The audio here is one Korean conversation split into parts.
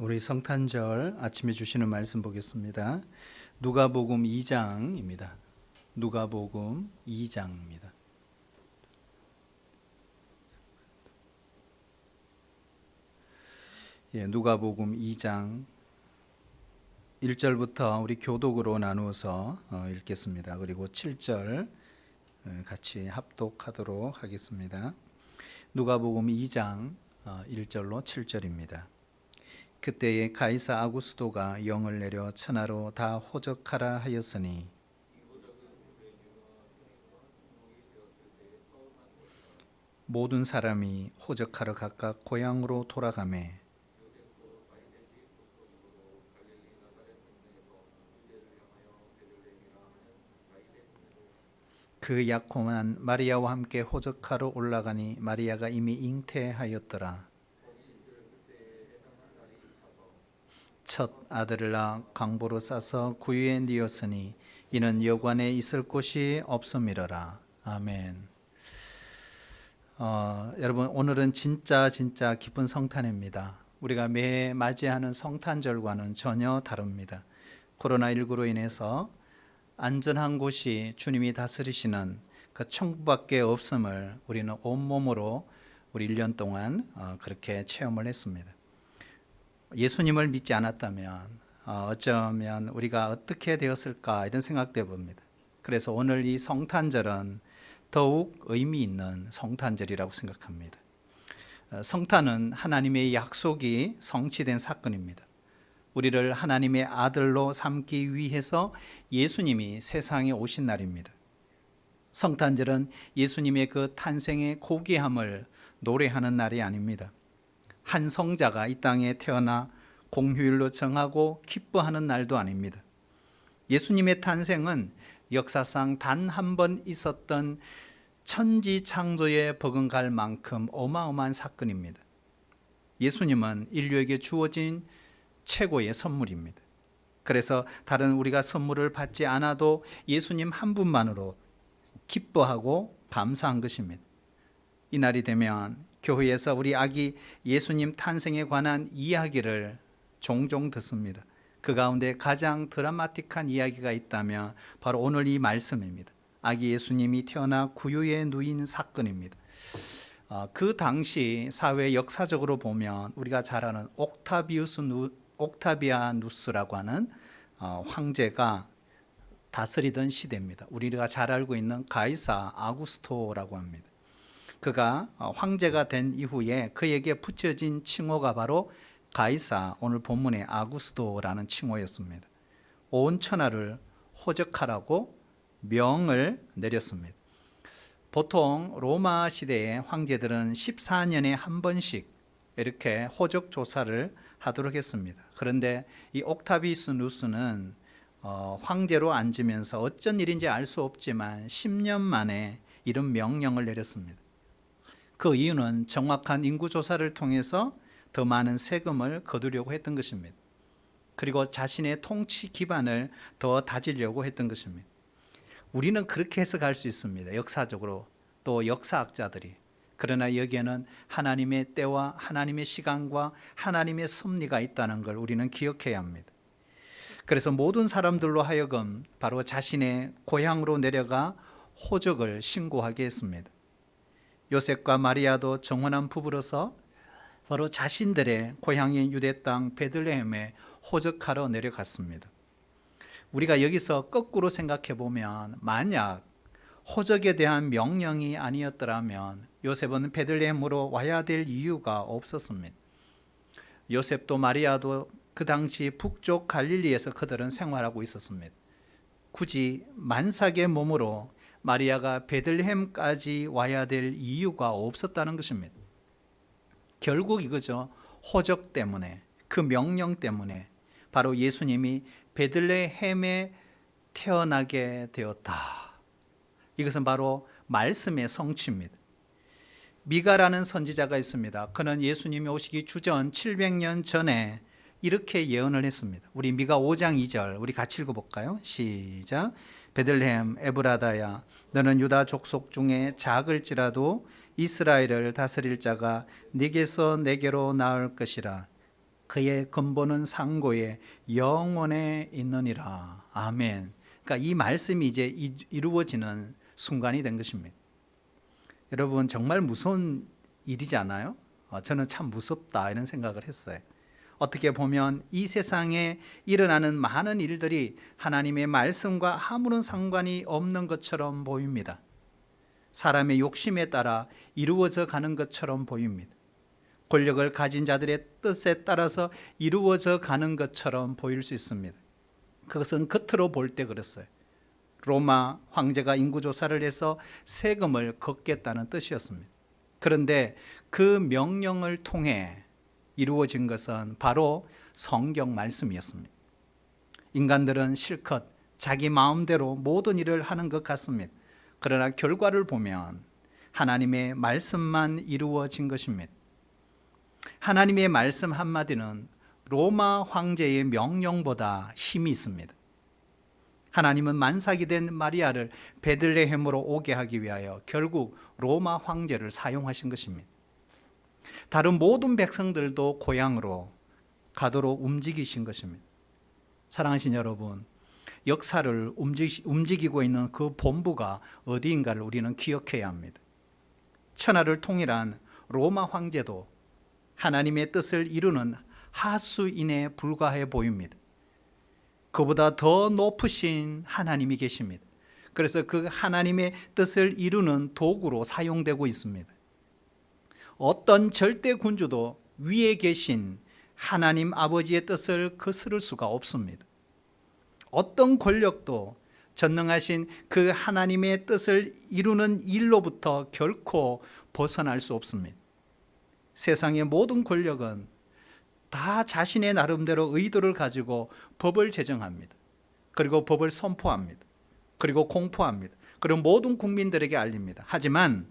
우리 성탄절 아침에 주시는 말씀 보겠습니다. 누가복음 2장입니다. 누가복음 2장입니다. 누가복음 2장 1절부터 우리 교독으로 나누어서 읽겠습니다. 그리고 7절 같이 합독하도록 하겠습니다. 누가복음 2장 1절로 7절입니다. 그때에 가이사 아구스도가 영을 내려 천하로 다 호적하라 하였으니 모든 사람이 호적하러 각각 고향으로 돌아가매 그 약혼한 마리아와 함께 호적하러 올라가니 마리아가 이미 잉태하였더라. 첫 아들을 낳아 강보로 싸서 구유에 뉘었으니 이는 여관에 있을 곳이 없음이러라. 아멘. 여러분, 오늘은 진짜 기쁜 성탄입니다. 우리가 매 맞이하는 성탄절과는 전혀 다릅니다. 코로나19로 인해서 안전한 곳이 주님이 다스리시는 그 천국밖에 없음을 우리는 온몸으로 우리 1년 동안 그렇게 체험을 했습니다. 예수님을 믿지 않았다면 어쩌면 우리가 어떻게 되었을까 이런 생각도 해봅니다. 그래서 오늘 이 성탄절은 더욱 의미 있는 성탄절이라고 생각합니다. 성탄은 하나님의 약속이 성취된 사건입니다. 우리를 하나님의 아들로 삼기 위해서 예수님이 세상에 오신 날입니다. 성탄절은 예수님의 그 탄생의 고귀함을 노래하는 날이 아닙니다. 한 성자가 이 땅에 태어나 공휴일로 정하고 기뻐하는 날도 아닙니다. 예수님의 탄생은 역사상 단 한 번 있었던 천지 창조에 버금갈 만큼 어마어마한 사건입니다. 예수님은 인류에게 주어진 최고의 선물입니다. 그래서 다른 우리가 선물을 받지 않아도 예수님 한 분만으로 기뻐하고 감사한 것입니다. 이 날이 되면 교회에서 우리 아기 예수님 탄생에 관한 이야기를 종종 듣습니다. 그 가운데 가장 드라마틱한 이야기가 있다면 바로 오늘 이 말씀입니다. 아기 예수님이 태어나 구유에 누인 사건입니다. 그 당시 사회 역사적으로 보면 우리가 잘 아는 옥타비아누스라고 하는 황제가 다스리던 시대입니다. 우리가 잘 알고 있는 가이사 아구스토라고 합니다. 그가 황제가 된 이후에 그에게 붙여진 칭호가 바로 가이사, 오늘 본문의 아구스토라는 칭호였습니다. 온 천하를 호적하라고 명을 내렸습니다. 보통 로마 시대의 황제들은 14년에 한 번씩 이렇게 호적 조사를 하도록 했습니다. 그런데 이 옥타비스 누스는 황제로 앉으면서 어쩐 일인지 알 수 없지만 10년 만에 이런 명령을 내렸습니다. 그 이유는 정확한 인구조사를 통해서 더 많은 세금을 거두려고 했던 것입니다. 그리고 자신의 통치 기반을 더 다지려고 했던 것입니다. 우리는 그렇게 해석할 수 있습니다. 역사적으로 또 역사학자들이. 그러나 여기에는 하나님의 때와 하나님의 시간과 하나님의 섭리가 있다는 걸 우리는 기억해야 합니다. 그래서 모든 사람들로 하여금 바로 자신의 고향으로 내려가 호적을 신고하게 했습니다. 요셉과 마리아도 정혼한 부부로서 바로 자신들의 고향인 유대 땅 베들레헴에 호적하러 내려갔습니다. 우리가 여기서 거꾸로 생각해 보면 만약 호적에 대한 명령이 아니었더라면 요셉은 베들레헴으로 와야 될 이유가 없었습니다. 요셉도 마리아도 그 당시 북쪽 갈릴리에서 그들은 생활하고 있었습니다. 굳이 만삭의 몸으로 마리아가 베들레헴까지 와야 될 이유가 없었다는 것입니다. 결국 이거죠. 호적 때문에, 그 명령 때문에 바로 예수님이 베들레헴에 태어나게 되었다. 이것은 바로 말씀의 성취입니다. 미가라는 선지자가 있습니다. 그는 예수님이 오시기 주전 700년 전에 이렇게 예언을 했습니다. 우리 미가 5장 2절 우리 같이 읽어볼까요? 시작. 베들레헴 에브라다야 너는 유다 족속 중에 작을지라도 이스라엘을 다스릴 자가 네게서 내게로 나올 것이라. 그의 근본은 상고에 영원에 있느니라. 아멘. 그러니까 이 말씀이 이제 이루어지는 순간이 된 것입니다. 여러분, 정말 무서운 일이지 않아요? 저는 참 무섭다 이런 생각을 했어요. 어떻게 보면 이 세상에 일어나는 많은 일들이 하나님의 말씀과 아무런 상관이 없는 것처럼 보입니다. 사람의 욕심에 따라 이루어져 가는 것처럼 보입니다. 권력을 가진 자들의 뜻에 따라서 이루어져 가는 것처럼 보일 수 있습니다. 그것은 겉으로 볼 때 그랬어요. 로마 황제가 인구조사를 해서 세금을 걷겠다는 뜻이었습니다. 그런데 그 명령을 통해 이루어진 것은 바로 성경 말씀이었습니다. 인간들은 실컷 자기 마음대로 모든 일을 하는 것 같습니다. 그러나 결과를 보면 하나님의 말씀만 이루어진 것입니다. 하나님의 말씀 한마디는 로마 황제의 명령보다 힘이 있습니다. 하나님은 만삭이 된 마리아를 베들레헴으로 오게 하기 위하여 결국 로마 황제를 사용하신 것입니다. 다른 모든 백성들도 고향으로 가도록 움직이신 것입니다. 사랑하신 여러분, 역사를 움직이고 있는 그 본부가 어디인가를 우리는 기억해야 합니다. 천하를 통일한 로마 황제도 하나님의 뜻을 이루는 하수인에 불과해 보입니다. 그보다 더 높으신 하나님이 계십니다. 그래서 그 하나님의 뜻을 이루는 도구로 사용되고 있습니다. 어떤 절대 군주도 위에 계신 하나님 아버지의 뜻을 거스를 수가 없습니다. 어떤 권력도 전능하신 그 하나님의 뜻을 이루는 일로부터 결코 벗어날 수 없습니다. 세상의 모든 권력은 다 자신의 나름대로 의도를 가지고 법을 제정합니다. 그리고 법을 선포합니다. 그리고 공포합니다. 그리고 모든 국민들에게 알립니다. 하지만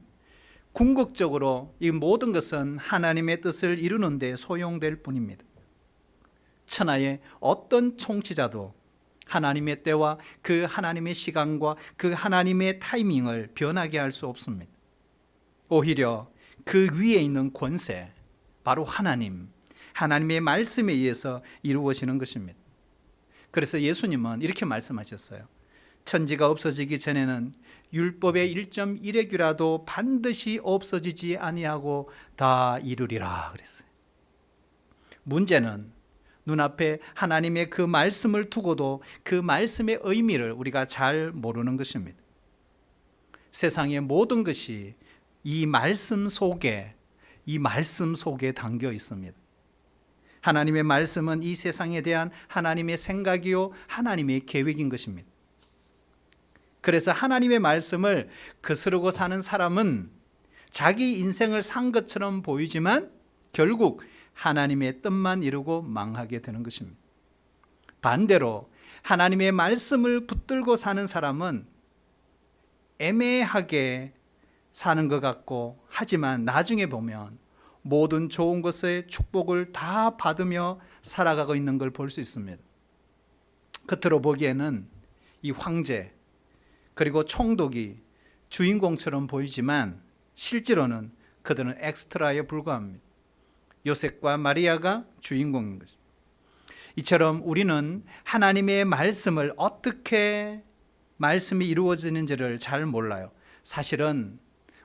궁극적으로 이 모든 것은 하나님의 뜻을 이루는 데 소용될 뿐입니다. 천하의 어떤 통치자도 하나님의 때와 그 하나님의 시간과 그 하나님의 타이밍을 변하게 할 수 없습니다. 오히려 그 위에 있는 권세, 바로 하나님의 말씀에 의해서 이루어지는 것입니다. 그래서 예수님은 이렇게 말씀하셨어요. 천지가 없어지기 전에는 율법의 1.1의 규라도 반드시 없어지지 아니하고 다 이루리라 그랬어요. 문제는 눈앞에 하나님의 그 말씀을 두고도 그 말씀의 의미를 우리가 잘 모르는 것입니다. 세상의 모든 것이 이 말씀 속에 담겨 있습니다. 하나님의 말씀은 이 세상에 대한 하나님의 생각이요 하나님의 계획인 것입니다. 그래서 하나님의 말씀을 거스르고 사는 사람은 자기 인생을 산 것처럼 보이지만 결국 하나님의 뜻만 이루고 망하게 되는 것입니다. 반대로 하나님의 말씀을 붙들고 사는 사람은 애매하게 사는 것 같고, 하지만 나중에 보면 모든 좋은 것의 축복을 다 받으며 살아가고 있는 걸 볼 수 있습니다. 겉으로 보기에는 이 황제 그리고 총독이 주인공처럼 보이지만 실제로는 그들은 엑스트라에 불과합니다. 요셉과 마리아가 주인공인 거죠. 이처럼 우리는 하나님의 말씀을 어떻게 말씀이 이루어지는지를 잘 몰라요. 사실은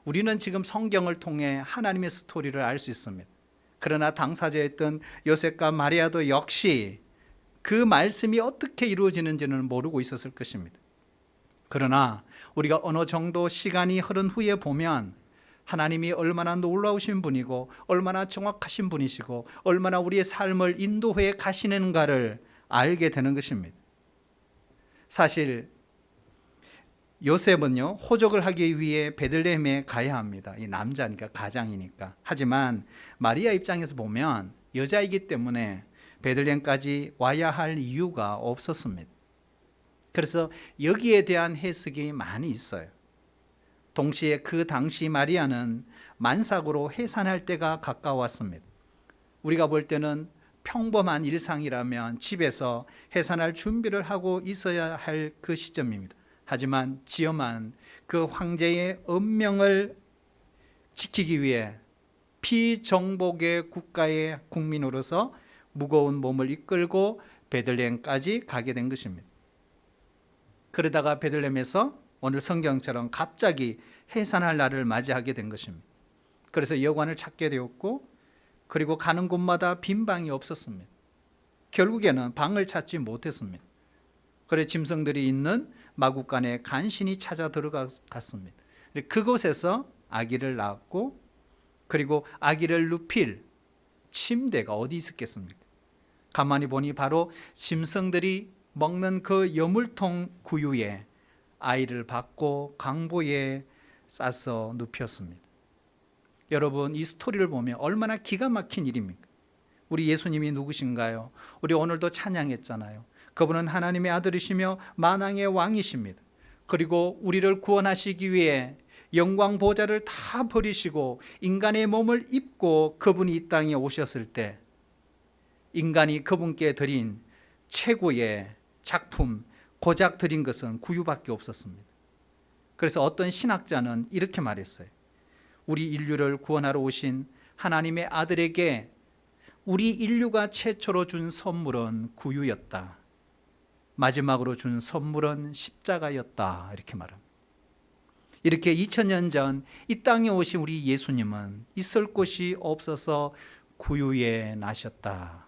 우리는 지금 성경을 통해 하나님의 스토리를 알 수 있습니다. 그러나 당사자였던 요셉과 마리아도 역시 그 말씀이 어떻게 이루어지는지는 모르고 있었을 것입니다. 그러나 우리가 어느 정도 시간이 흐른 후에 보면 하나님이 얼마나 놀라우신 분이고 얼마나 정확하신 분이시고 얼마나 우리의 삶을 인도해 가시는가를 알게 되는 것입니다. 사실 요셉은요, 호적을 하기 위해 베들레헴에 가야 합니다. 이 남자니까, 가장이니까. 하지만 마리아 입장에서 보면 여자이기 때문에 베들레헴까지 와야 할 이유가 없었습니다. 그래서 여기에 대한 해석이 많이 있어요. 동시에 그 당시 마리아는 만삭으로 해산할 때가 가까웠습니다. 우리가 볼 때는 평범한 일상이라면 집에서 해산할 준비를 하고 있어야 할 그 시점입니다. 하지만 지엄한 그 황제의 운명을 지키기 위해 피정복의 국가의 국민으로서 무거운 몸을 이끌고 베들레헴까지 가게 된 것입니다. 그러다가 베들레헴에서 오늘 성경처럼 갑자기 해산할 날을 맞이하게 된 것입니다. 그래서 여관을 찾게 되었고, 그리고 가는 곳마다 빈 방이 없었습니다. 결국에는 방을 찾지 못했습니다. 그래서 짐승들이 있는 마구간에 간신히 찾아 들어갔습니다. 그곳에서 아기를 낳았고, 그리고 아기를 눕힐 침대가 어디 있었겠습니까? 가만히 보니 바로 짐승들이 먹는 그 여물통 구유에 아이를 받고 강보에 싸서 눕혔습니다. 여러분, 이 스토리를 보면 얼마나 기가 막힌 일입니까? 우리 예수님이 누구신가요? 우리 오늘도 찬양했잖아요. 그분은 하나님의 아들이시며 만왕의 왕이십니다. 그리고 우리를 구원하시기 위해 영광 보좌를 다 버리시고 인간의 몸을 입고 그분이 이 땅에 오셨을 때 인간이 그분께 드린 최고의 작품, 고작 드린 것은 구유밖에 없었습니다. 그래서 어떤 신학자는 이렇게 말했어요. 우리 인류를 구원하러 오신 하나님의 아들에게 우리 인류가 최초로 준 선물은 구유였다. 마지막으로 준 선물은 십자가였다. 이렇게 말합니다. 이렇게 2000년 전 이 땅에 오신 우리 예수님은 있을 곳이 없어서 구유에 나셨다.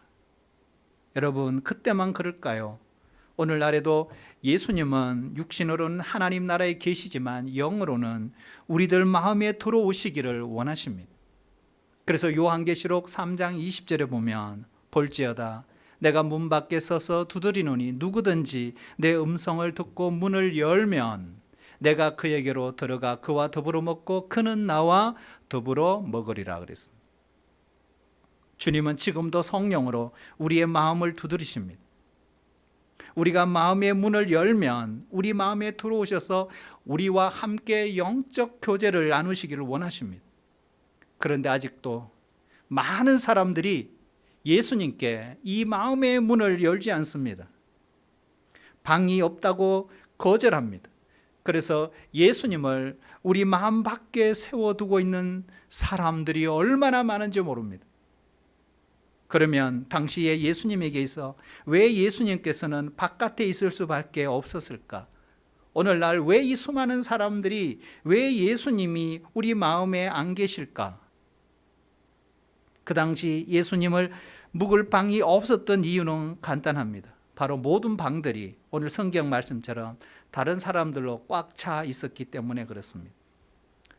여러분, 그때만 그럴까요? 오늘날에도 예수님은 육신으로는 하나님 나라에 계시지만 영으로는 우리들 마음에 들어오시기를 원하십니다. 그래서 요한계시록 3장 20절에 보면 볼지어다 내가 문 밖에 서서 두드리노니 누구든지 내 음성을 듣고 문을 열면 내가 그에게로 들어가 그와 더불어 먹고 그는 나와 더불어 먹으리라 그랬습니다. 주님은 지금도 성령으로 우리의 마음을 두드리십니다. 우리가 마음의 문을 열면 우리 마음에 들어오셔서 우리와 함께 영적 교제를 나누시기를 원하십니다. 그런데 아직도 많은 사람들이 예수님께 이 마음의 문을 열지 않습니다. 방이 없다고 거절합니다. 그래서 예수님을 우리 마음 밖에 세워두고 있는 사람들이 얼마나 많은지 모릅니다. 그러면 당시에 예수님에게 있어 왜 예수님께서는 바깥에 있을 수밖에 없었을까? 오늘날 왜 이 수많은 사람들이 왜 예수님이 우리 마음에 안 계실까? 그 당시 예수님을 묵을 방이 없었던 이유는 간단합니다. 바로 모든 방들이 오늘 성경 말씀처럼 다른 사람들로 꽉 차 있었기 때문에 그렇습니다.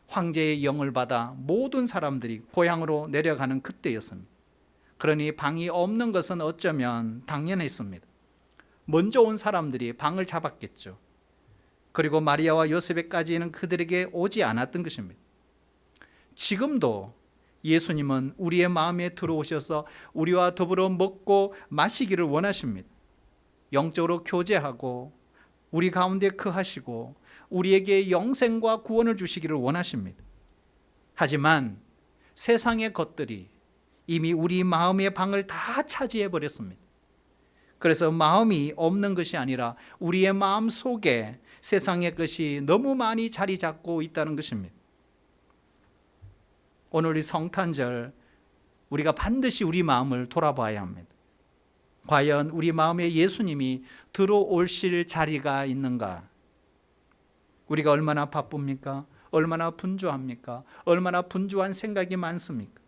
황제의 영을 받아 모든 사람들이 고향으로 내려가는 그때였습니다. 그러니 방이 없는 것은 어쩌면 당연했습니다. 먼저 온 사람들이 방을 잡았겠죠. 그리고 마리아와 요셉에까지는 그들에게 오지 않았던 것입니다. 지금도 예수님은 우리의 마음에 들어오셔서 우리와 더불어 먹고 마시기를 원하십니다. 영적으로 교제하고 우리 가운데 거하시고 우리에게 영생과 구원을 주시기를 원하십니다. 하지만 세상의 것들이 이미 우리 마음의 방을 다 차지해 버렸습니다. 그래서 마음이 없는 것이 아니라 우리의 마음 속에 세상의 것이 너무 많이 자리 잡고 있다는 것입니다. 오늘 이 성탄절 우리가 반드시 우리 마음을 돌아봐야 합니다. 과연 우리 마음에 예수님이 들어오실 자리가 있는가? 우리가 얼마나 바쁩니까? 얼마나 분주합니까? 얼마나 분주한 생각이 많습니까?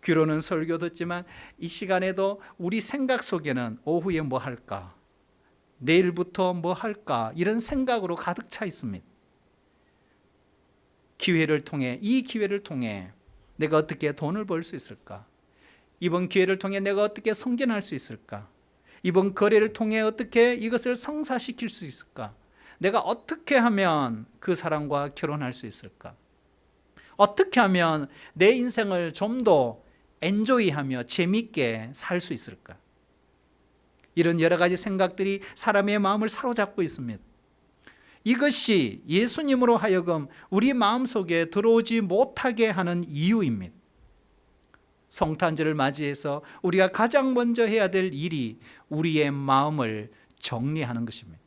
귀로는 설교 듣지만 이 시간에도 우리 생각 속에는 오후에 뭐 할까? 내일부터 뭐 할까? 이런 생각으로 가득 차 있습니다. 이 기회를 통해 내가 어떻게 돈을 벌 수 있을까? 이번 기회를 통해 내가 어떻게 성전할 수 있을까? 이번 거래를 통해 어떻게 이것을 성사시킬 수 있을까? 내가 어떻게 하면 그 사람과 결혼할 수 있을까? 어떻게 하면 내 인생을 좀 더 엔조이하며 재미있게 살 수 있을까? 이런 여러 가지 생각들이 사람의 마음을 사로잡고 있습니다. 이것이 예수님으로 하여금 우리 마음속에 들어오지 못하게 하는 이유입니다. 성탄절을 맞이해서 우리가 가장 먼저 해야 될 일이 우리의 마음을 정리하는 것입니다.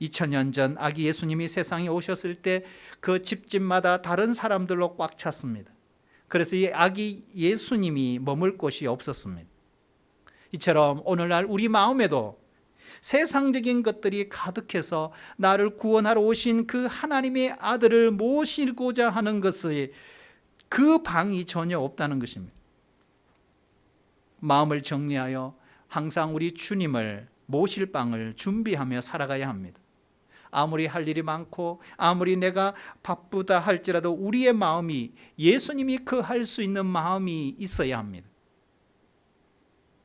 2000년 전 아기 예수님이 세상에 오셨을 때 그 집집마다 다른 사람들로 꽉 찼습니다. 그래서 이 아기 예수님이 머물 곳이 없었습니다. 이처럼 오늘날 우리 마음에도 세상적인 것들이 가득해서 나를 구원하러 오신 그 하나님의 아들을 모시고자 하는 것의 그 방이 전혀 없다는 것입니다. 마음을 정리하여 항상 우리 주님을 모실 방을 준비하며 살아가야 합니다. 아무리 할 일이 많고 아무리 내가 바쁘다 할지라도 우리의 마음이 예수님이 할 수 있는 마음이 있어야 합니다.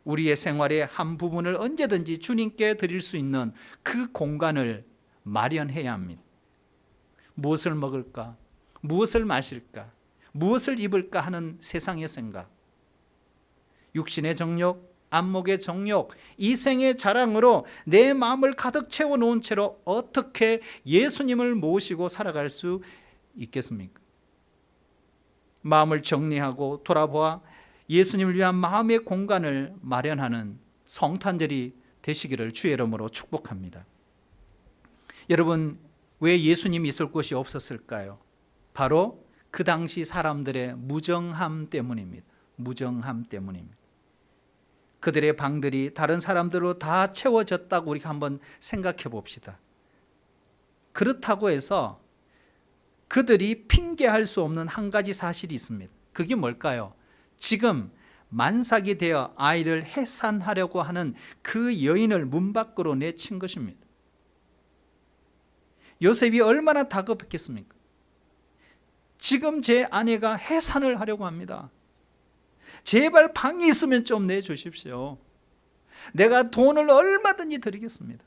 우리의 생활의 한 부분을 언제든지 주님께 드릴 수 있는 그 공간을 마련해야 합니다. 무엇을 먹을까? 무엇을 마실까? 무엇을 입을까 하는 세상의 생각, 육신의 정욕, 안목의 정욕, 이생의 자랑으로 내 마음을 가득 채워놓은 채로 어떻게 예수님을 모시고 살아갈 수 있겠습니까? 마음을 정리하고 돌아보아 예수님을 위한 마음의 공간을 마련하는 성탄절이 되시기를 주의 이름으로 축복합니다. 여러분, 왜 예수님이 있을 곳이 없었을까요? 바로 그 당시 사람들의 무정함 때문입니다. 무정함 때문입니다. 그들의 방들이 다른 사람들로 다 채워졌다고 우리가 한번 생각해 봅시다. 그렇다고 해서 그들이 핑계할 수 없는 한 가지 사실이 있습니다. 그게 뭘까요? 지금 만삭이 되어 아이를 해산하려고 하는 그 여인을 문 밖으로 내친 것입니다. 요셉이 얼마나 다급했겠습니까? 지금 제 아내가 해산을 하려고 합니다. 제발 방이 있으면 좀 내주십시오. 내가 돈을 얼마든지 드리겠습니다.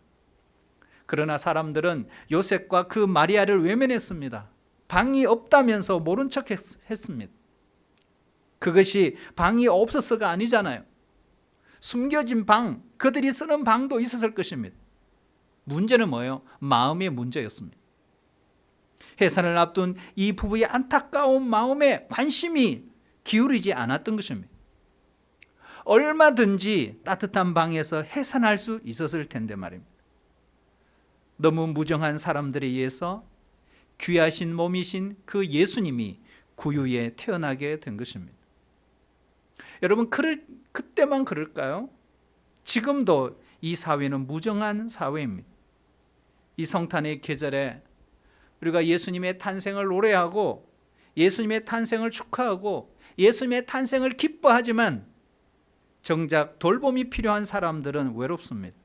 그러나 사람들은 요셉과 그 마리아를 외면했습니다. 방이 없다면서 모른 척 했습니다. 그것이 방이 없어서가 아니잖아요. 숨겨진 방, 그들이 쓰는 방도 있었을 것입니다. 문제는 뭐예요? 마음의 문제였습니다. 해산을 앞둔 이 부부의 안타까운 마음에 관심이 기울이지 않았던 것입니다. 얼마든지 따뜻한 방에서 해산할 수 있었을 텐데 말입니다. 너무 무정한 사람들에 의해서 귀하신 몸이신 그 예수님이 구유에 태어나게 된 것입니다. 여러분, 그때만 그럴까요? 지금도 이 사회는 무정한 사회입니다. 이 성탄의 계절에 우리가 예수님의 탄생을 노래하고 예수님의 탄생을 축하하고 예수님의 탄생을 기뻐하지만 정작 돌봄이 필요한 사람들은 외롭습니다.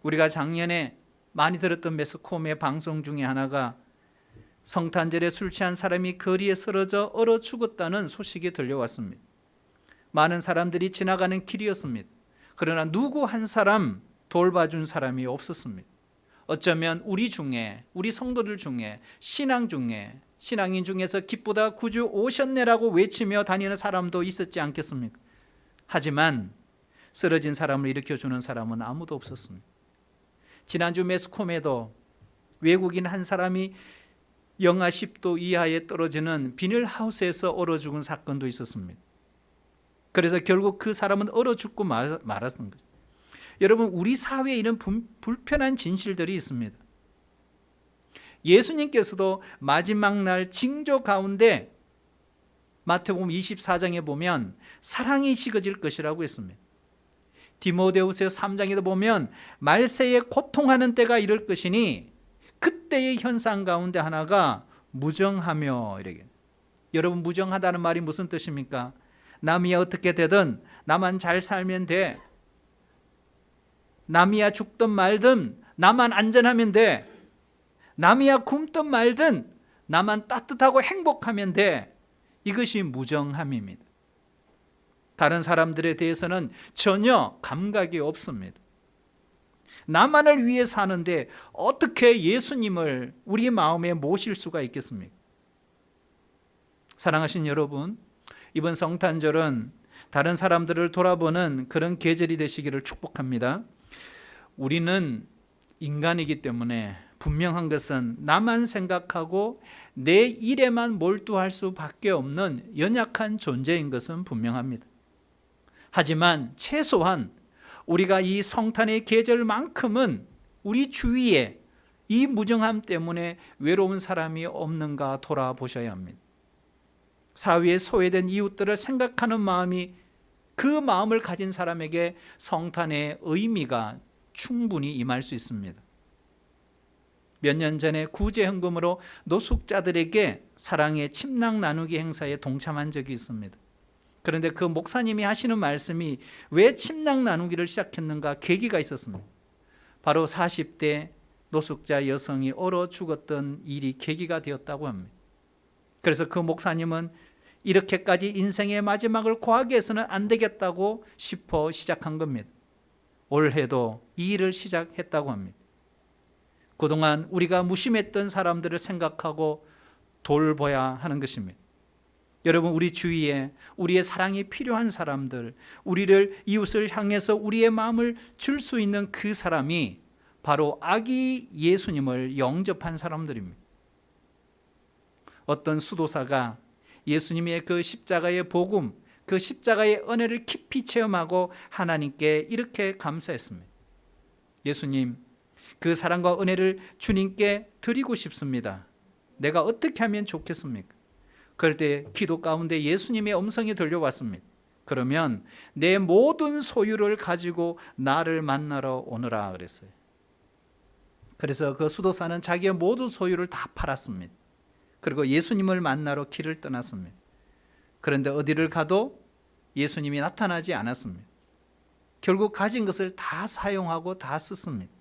우리가 작년에 많이 들었던 매스컴의 방송 중에 하나가 성탄절에 술 취한 사람이 거리에 쓰러져 얼어 죽었다는 소식이 들려왔습니다. 많은 사람들이 지나가는 길이었습니다. 그러나 누구 한 사람 돌봐준 사람이 없었습니다. 어쩌면 우리 중에, 우리 성도들 중에, 신앙인 중에서 기쁘다 구주 오셨네라고 외치며 다니는 사람도 있었지 않겠습니까? 하지만 쓰러진 사람을 일으켜주는 사람은 아무도 없었습니다. 지난주 매스컴에도 외국인 한 사람이 영하 10도 이하에 떨어지는 비닐하우스에서 얼어 죽은 사건도 있었습니다. 그래서 결국 그 사람은 얼어 죽고 말았던 거죠. 여러분, 우리 사회에 이런 불편한 진실들이 있습니다. 예수님께서도 마지막 날 징조 가운데 마태복음 24장에 보면 사랑이 식어질 것이라고 했습니다. 디모데후서 3장에도 보면 말세에 고통하는 때가 이럴 것이니 그때의 현상 가운데 하나가 무정하며 이렇게. 여러분, 무정하다는 말이 무슨 뜻입니까? 남이야 어떻게 되든 나만 잘 살면 돼. 남이야 죽든 말든 나만 안전하면 돼. 남이야 굶든 말든 나만 따뜻하고 행복하면 돼. 이것이 무정함입니다. 다른 사람들에 대해서는 전혀 감각이 없습니다. 나만을 위해 사는데 어떻게 예수님을 우리 마음에 모실 수가 있겠습니까? 사랑하신 여러분, 이번 성탄절은 다른 사람들을 돌아보는 그런 계절이 되시기를 축복합니다. 우리는 인간이기 때문에 분명한 것은 나만 생각하고 내 일에만 몰두할 수밖에 없는 연약한 존재인 것은 분명합니다. 하지만 최소한 우리가 이 성탄의 계절만큼은 우리 주위에 이 무정함 때문에 외로운 사람이 없는가 돌아보셔야 합니다. 사회에 소외된 이웃들을 생각하는 마음이 그 마음을 가진 사람에게 성탄의 의미가 충분히 임할 수 있습니다. 몇 년 전에 구제헌금으로 노숙자들에게 사랑의 침낭 나누기 행사에 동참한 적이 있습니다. 그런데 그 목사님이 하시는 말씀이 왜 침낭 나누기를 시작했는가 계기가 있었습니다. 바로 40대 노숙자 여성이 얼어 죽었던 일이 계기가 되었다고 합니다. 그래서 그 목사님은 이렇게까지 인생의 마지막을 고하게 해서는 안 되겠다고 싶어 시작한 겁니다. 올해도 이 일을 시작했다고 합니다. 그동안 우리가 무심했던 사람들을 생각하고 돌봐야 하는 것입니다. 여러분, 우리 주위에 우리의 사랑이 필요한 사람들, 우리를 이웃을 향해서 우리의 마음을 줄 수 있는 그 사람이 바로 아기 예수님을 영접한 사람들입니다. 어떤 수도사가 예수님의 그 십자가의 복음, 그 십자가의 은혜를 깊이 체험하고 하나님께 이렇게 감사했습니다. 예수님, 그 사랑과 은혜를 주님께 드리고 싶습니다. 내가 어떻게 하면 좋겠습니까? 그럴 때 기도 가운데 예수님의 음성이 들려왔습니다. 그러면 내 모든 소유를 가지고 나를 만나러 오너라 그랬어요. 그래서 그 수도사는 자기의 모든 소유를 다 팔았습니다. 그리고 예수님을 만나러 길을 떠났습니다. 그런데 어디를 가도 예수님이 나타나지 않았습니다. 결국 가진 것을 다 사용하고 다 썼습니다.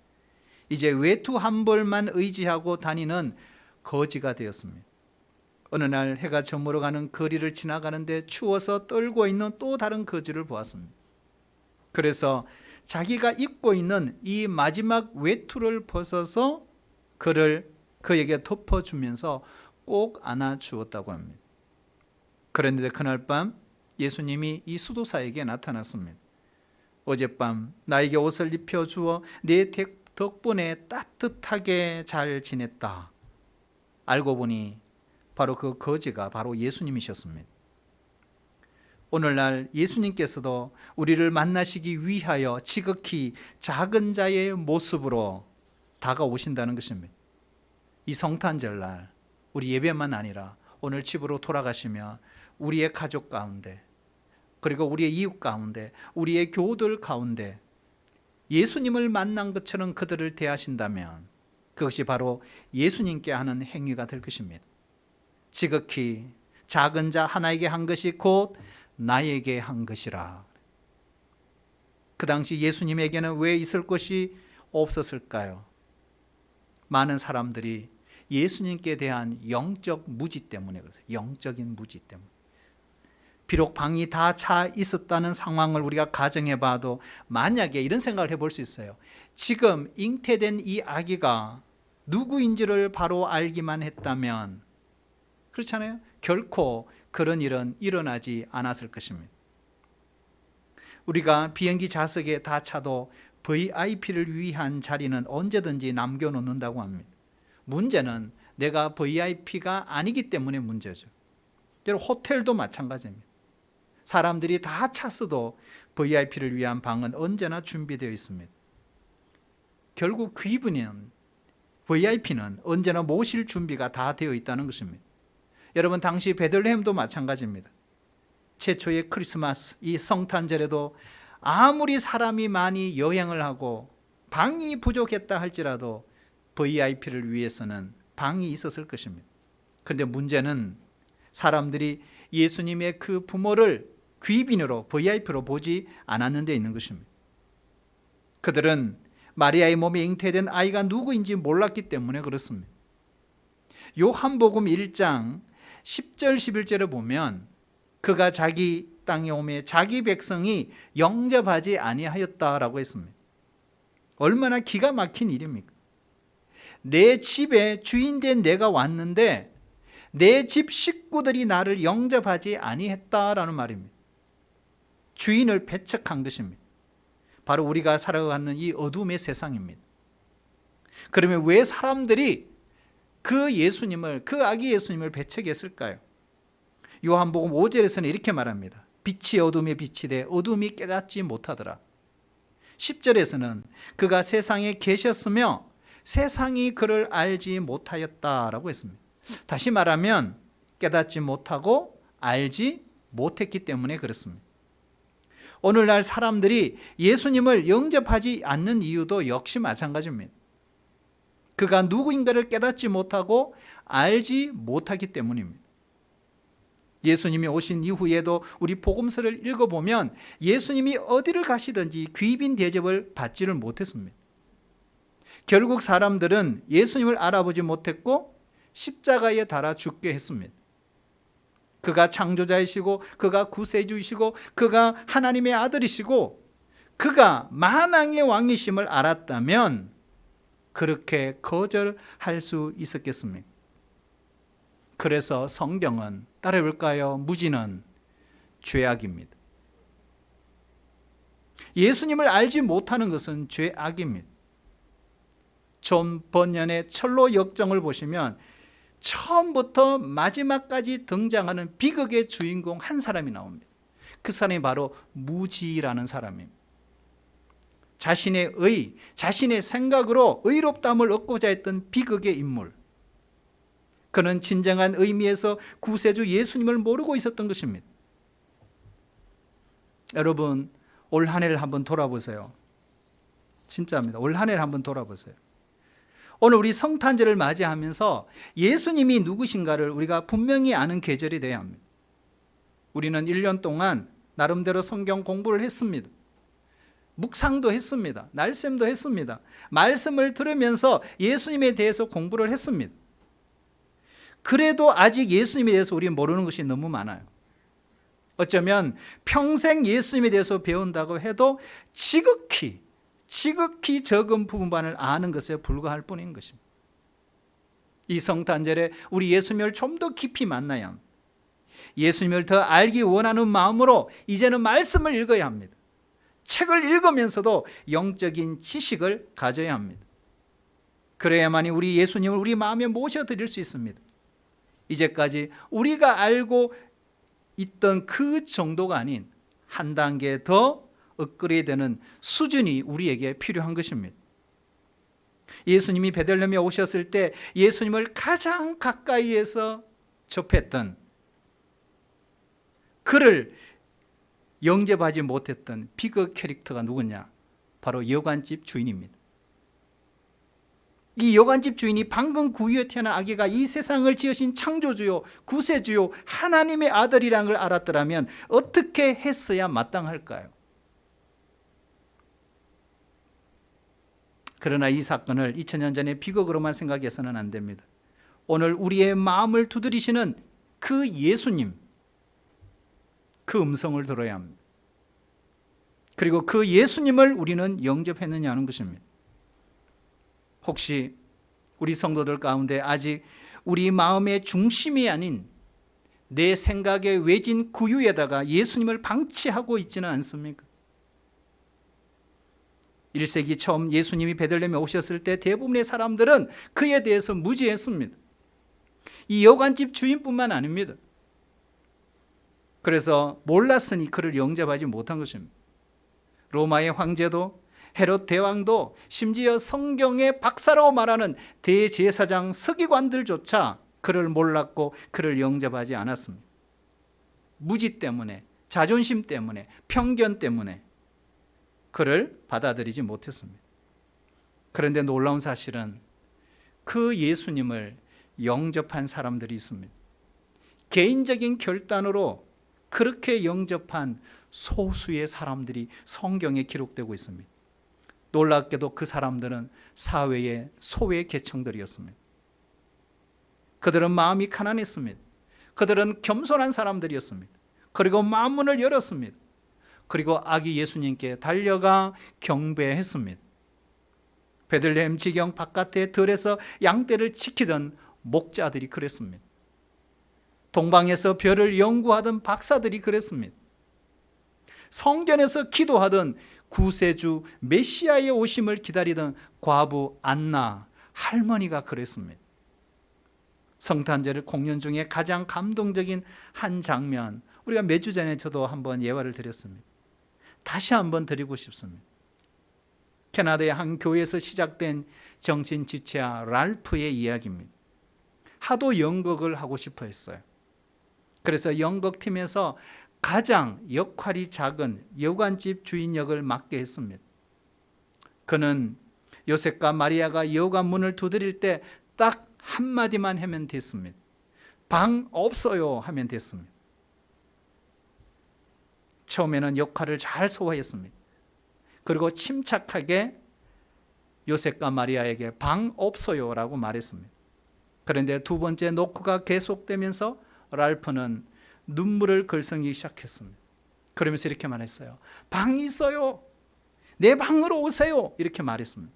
이제 외투 한 벌만 의지하고 다니는 거지가 되었습니다. 어느 날 해가 저물어가는 거리를 지나가는데 추워서 떨고 있는 또 다른 거지를 보았습니다. 그래서 자기가 입고 있는 이 마지막 외투를 벗어서 그에게 덮어주면서 꼭 안아주었다고 합니다. 그런데 그날 밤 예수님이 이 수도사에게 나타났습니다. 어젯밤 나에게 옷을 입혀주어 내 덕분에 따뜻하게 잘 지냈다. 알고 보니 바로 그 거지가 바로 예수님이셨습니다. 오늘날 예수님께서도 우리를 만나시기 위하여 지극히 작은 자의 모습으로 다가오신다는 것입니다. 이 성탄절날 우리 예배만 아니라 오늘 집으로 돌아가시면 우리의 가족 가운데, 그리고 우리의 이웃 가운데, 우리의 교우들 가운데 예수님을 만난 것처럼 그들을 대하신다면 그것이 바로 예수님께 하는 행위가 될 것입니다. 지극히 작은 자 하나에게 한 것이 곧 나에게 한 것이라. 그 당시 예수님에게는 왜 있을 것이 없었을까요? 많은 사람들이 예수님께 대한 영적 무지 때문에 그래요. 영적인 무지 때문에. 비록 방이 다 차 있었다는 상황을 우리가 가정해 봐도 만약에 이런 생각을 해볼 수 있어요. 지금 잉태된 이 아기가 누구인지를 바로 알기만 했다면, 그렇잖아요. 결코 그런 일은 일어나지 않았을 것입니다. 우리가 비행기 좌석에 다 차도 VIP를 위한 자리는 언제든지 남겨놓는다고 합니다. 문제는 내가 VIP가 아니기 때문에 문제죠. 여러분, 호텔도 마찬가지입니다. 사람들이 다 찼어도 VIP를 위한 방은 언제나 준비되어 있습니다. 결국 VIP는 언제나 모실 준비가 다 되어 있다는 것입니다. 여러분, 당시 베들레헴도 마찬가지입니다. 최초의 크리스마스, 이 성탄절에도 아무리 사람이 많이 여행을 하고 방이 부족했다 할지라도 VIP를 위해서는 방이 있었을 것입니다. 그런데 문제는 사람들이 예수님의 그 부모를 귀빈으로 VIP로 보지 않았는 데 있는 것입니다. 그들은 마리아의 몸에 잉태된 아이가 누구인지 몰랐기 때문에 그렇습니다. 요한복음 1장 10절 11절에 보면 그가 자기 땅에 오매 자기 백성이 영접하지 아니하였다라고 했습니다. 얼마나 기가 막힌 일입니까? 내 집에 주인된 내가 왔는데 내 집 식구들이 나를 영접하지 아니했다라는 말입니다. 주인을 배척한 것입니다. 바로 우리가 살아가는 이 어둠의 세상입니다. 그러면 왜 사람들이 그 예수님을, 그 아기 예수님을 배척했을까요? 요한복음 5절에서는 이렇게 말합니다. 빛이 어둠에 비치되 어둠이 깨닫지 못하더라. 10절에서는 그가 세상에 계셨으며 세상이 그를 알지 못하였다라고 했습니다. 다시 말하면 깨닫지 못하고 알지 못했기 때문에 그렇습니다. 오늘날 사람들이 예수님을 영접하지 않는 이유도 역시 마찬가지입니다. 그가 누구인가를 깨닫지 못하고 알지 못하기 때문입니다. 예수님이 오신 이후에도 우리 복음서를 읽어보면 예수님이 어디를 가시든지 귀빈 대접을 받지를 못했습니다. 결국 사람들은 예수님을 알아보지 못했고 십자가에 달아 죽게 했습니다. 그가 창조자이시고 그가 구세주이시고 그가 하나님의 아들이시고 그가 만왕의 왕이심을 알았다면 그렇게 거절할 수 있었겠습니까? 그래서 성경은 따라해볼까요? 무지는 죄악입니다. 예수님을 알지 못하는 것은 죄악입니다. 존 번연의 철로 역정을 보시면 처음부터 마지막까지 등장하는 비극의 주인공 한 사람이 나옵니다. 그 사람이 바로 무지라는 사람입니다. 자신의 자신의 생각으로 의롭다함을 얻고자 했던 비극의 인물. 그는 진정한 의미에서 구세주 예수님을 모르고 있었던 것입니다. 여러분, 올 한 해를 한번 돌아보세요. 진짜입니다. 올 한 해를 한번 돌아보세요. 오늘 우리 성탄절을 맞이하면서 예수님이 누구신가를 우리가 분명히 아는 계절이 되어야 합니다. 우리는 1년 동안 나름대로 성경 공부를 했습니다. 묵상도 했습니다. 날샘도 했습니다. 말씀을 들으면서 예수님에 대해서 공부를 했습니다. 그래도 아직 예수님에 대해서 우리는 모르는 것이 너무 많아요. 어쩌면 평생 예수님에 대해서 배운다고 해도 지극히 적은 부분만을 아는 것에 불과할 뿐인 것입니다. 이 성탄절에 우리 예수님을 좀 더 깊이 만나야 합니다. 예수님을 더 알기 원하는 마음으로 이제는 말씀을 읽어야 합니다. 책을 읽으면서도 영적인 지식을 가져야 합니다. 그래야만이 우리 예수님을 우리 마음에 모셔드릴 수 있습니다. 이제까지 우리가 알고 있던 그 정도가 아닌 한 단계 더 업그레이드되는 수준이 우리에게 필요한 것입니다. 예수님이 베들레헴에 오셨을 때 예수님을 가장 가까이에서 접했던, 그를 영접하지 못했던 비극 캐릭터가 누구냐? 바로 여관집 주인입니다. 이 여관집 주인이 방금 구유에 태어난 아기가 이 세상을 지으신 창조주요 구세주요 하나님의 아들이라는 걸 알았더라면 어떻게 했어야 마땅할까요? 그러나 이 사건을 2000년 전의 비극으로만 생각해서는 안 됩니다. 오늘 우리의 마음을 두드리시는 그 예수님, 그 음성을 들어야 합니다. 그리고 그 예수님을 우리는 영접했느냐 하는 것입니다. 혹시 우리 성도들 가운데 아직 우리 마음의 중심이 아닌 내 생각의 외진 구유에다가 예수님을 방치하고 있지는 않습니까? 1세기 처음 예수님이 베들레헴에 오셨을 때 대부분의 사람들은 그에 대해서 무지했습니다. 이 여관집 주인뿐만 아닙니다. 그래서 몰랐으니 그를 영접하지 못한 것입니다. 로마의 황제도 헤롯 대왕도 심지어 성경의 박사라고 말하는 대제사장 서기관들조차 그를 몰랐고 그를 영접하지 않았습니다. 무지 때문에, 자존심 때문에, 편견 때문에 그를 받아들이지 못했습니다. 그런데 놀라운 사실은 그 예수님을 영접한 사람들이 있습니다. 개인적인 결단으로 그렇게 영접한 소수의 사람들이 성경에 기록되고 있습니다. 놀랍게도 그 사람들은 사회의 소외 계층들이었습니다. 그들은 마음이 가난했습니다. 그들은 겸손한 사람들이었습니다. 그리고 마음문을 열었습니다. 그리고 아기 예수님께 달려가 경배했습니다. 베들레헴 지경 바깥의 들에서 양떼를 지키던 목자들이 그랬습니다. 동방에서 별을 연구하던 박사들이 그랬습니다. 성전에서 기도하던 구세주 메시아의 오심을 기다리던 과부 안나 할머니가 그랬습니다. 성탄절 공연 중에 가장 감동적인 한 장면, 우리가 몇 주 전에 저도 한번 예화를 드렸습니다. 다시 한번 드리고 싶습니다. 캐나다의 한 교회에서 시작된 정신지체아 랄프의 이야기입니다. 하도 연극을 하고 싶어 했어요. 그래서 연극팀에서 가장 역할이 작은 여관집 주인 역을 맡게 했습니다. 그는 요셉과 마리아가 여관 문을 두드릴 때 딱 한마디만 하면 됐습니다. 방 없어요 하면 됐습니다. 처음에는 역할을 잘 소화했습니다. 그리고 침착하게 요셉과 마리아에게 방 없어요 라고 말했습니다. 그런데 두 번째 노크가 계속되면서 랄프는 눈물을 글썽이기 시작했습니다. 그러면서 이렇게 말했어요. 방이 있어요. 내 방으로 오세요. 이렇게 말했습니다.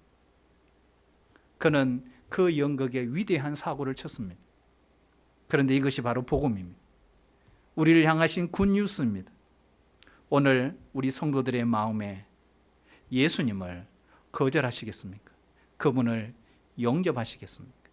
그는 그 연극에 위대한 사고를 쳤습니다. 그런데 이것이 바로 복음입니다. 우리를 향하신 굿뉴스입니다. 오늘 우리 성도들의 마음에 예수님을 거절하시겠습니까? 그분을 영접하시겠습니까?